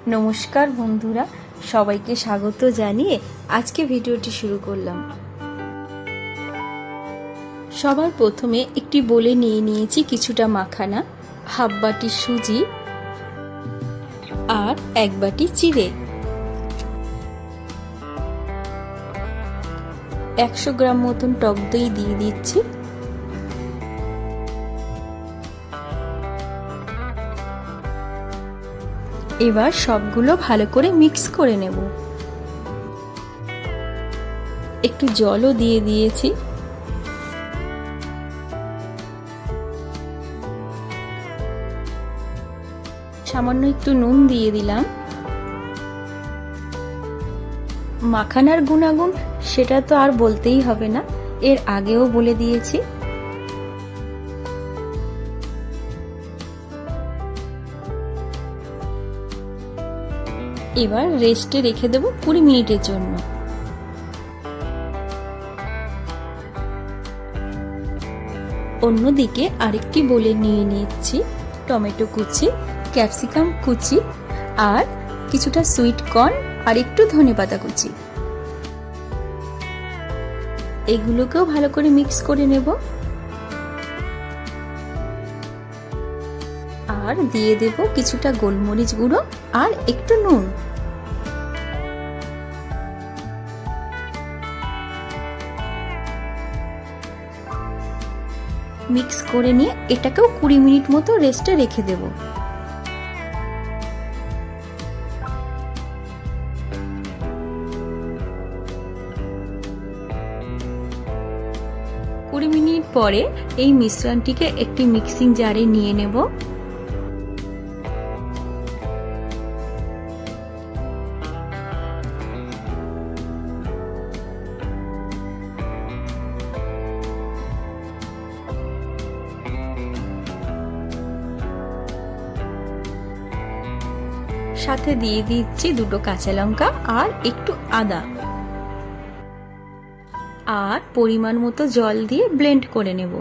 নমস্কার বন্ধুরা, সবাইকে স্বাগত জানিয়ে আজকে ভিডিওটি শুরু করলাম। সবার প্রথমে একটি বোলে নিয়ে নিয়েছি কিছুটা মাখানা, হাফ বাটি সুজি আর 1 বাটি চিড়ে, 100 গ্রাম মতন টক দই দিয়ে দিচ্ছি। এবার সবগুলো ভালো করে মিক্স করে নেব। একটু জলও দিয়ে দিয়েছি। সামান্য একটু নুন দিয়ে দিলাম। মাখানার গুণাগুণ সেটা তো আর বলতেই হবে না, এর আগেও বলে দিয়েছি। এবার রেস্টে রেখে দেব 20 মিনিটের জন্য। অন্যদিকে আরেকটি বোলে নিয়ে নিচ্ছি টমেটো কুচি, ক্যাপসিকাম কুচি আর কিছুটা সুইট কর্ন আর একটু ধনেপাতা কুচি। এগুলোকেও ভালো করে মিক্স করে নেব। আর দিয়ে দেব কিছুটা গোলমরিচ গুঁড়ো আর একটু নুন। মিক্স করে নিয়ে এটাকেও 20 মিনিট মতো রেস্টে রেখে দেব। কুড়ি মিনিট পরে এই মিশ্রণটিকে একটি মিক্সিং জারে নিয়ে নেব। সাথে দিয়ে দিচ্ছি 2টো কাঁচা লঙ্কা আর একটু আদা, আর পরিমাণ মতো জল দিয়ে ব্লেন্ড করে নেব।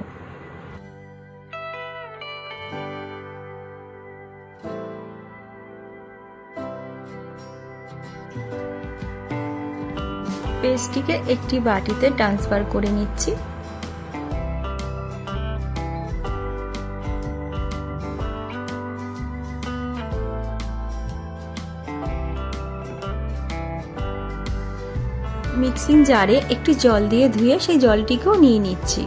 পেস্টটিকে একটি বাটিতে ট্রান্সফার করে নিচ্ছি। মিক্সিং জারে একটু জল দিয়ে ধুয়ে সেই জলটিকেও নিয়ে নিচ্ছি।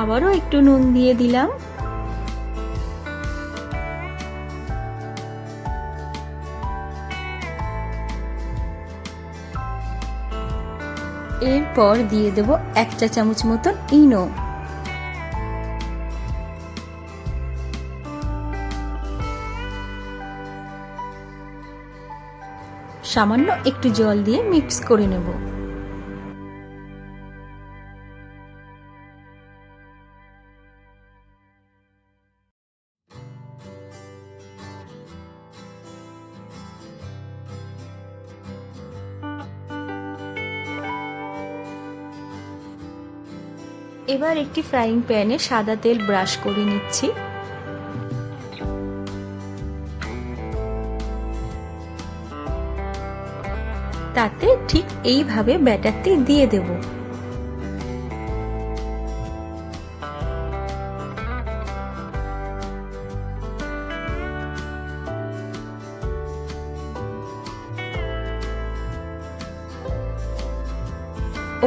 আবারও একটু নুন দিয়ে দিলাম। এরপর দিয়ে দেব 1 চা চামচ মতন ইনো। সামান্য একটু জল দিয়ে মিক্স করে নেব। এবার একটি ফ্রাইং প্যানে সাদা তেল ব্রাশ করে নিচ্ছি। তাতে ঠিক এইভাবে ব্যাটারটি দিয়ে দেব।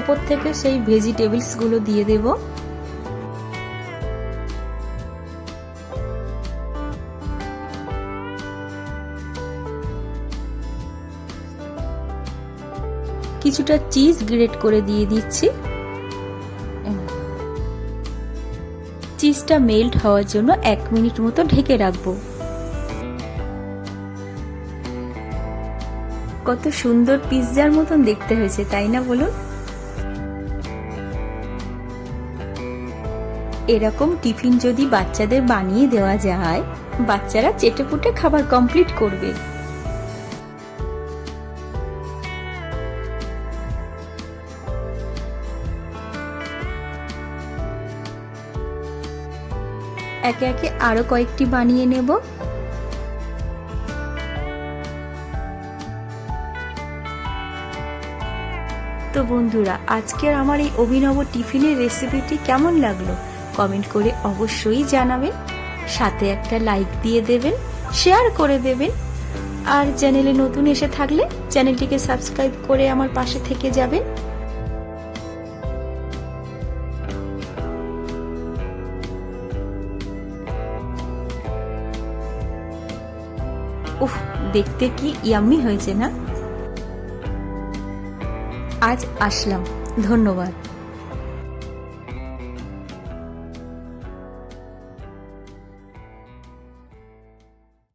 ওপর থেকে সেই ভেজিটেবলস গুলো দিয়ে দেব। কিছুটা চিজ গ্রেট করে দিয়ে দিচ্ছি। চিজটা মেল্ট হওয়ার জন্য 1 মিনিট মতো ঢেকে রাখবো। কত সুন্দর পিৎজার মতন দেখতে হয়েছে, তাই না বলুন? এরকম টিফিন যদি বাচ্চাদের বানিয়ে দেওয়া যায়, বাচ্চারা চেটেপুটে খাবার কমপ্লিট করবে। একে একে আরো কয়েকটি বানিয়ে নেব। তো বন্ধুরা, আজকের আমার এই অভিনব টিফিনের রেসিপিটি কেমন লাগলো কমেন্ট করে অবশ্যই জানাবেন। সাথে একটা লাইক দিয়ে দেবেন, শেয়ার করে দেবেন, আর চ্যানেলে নতুন এসে থাকলে চ্যানেলটিকে সাবস্ক্রাইব করে আমার পাশে থেকে যাবেন। উফ, দেখতে কি ইয়াম্মি হয়েছে না? আজ আসলাম, ধন্যবাদ।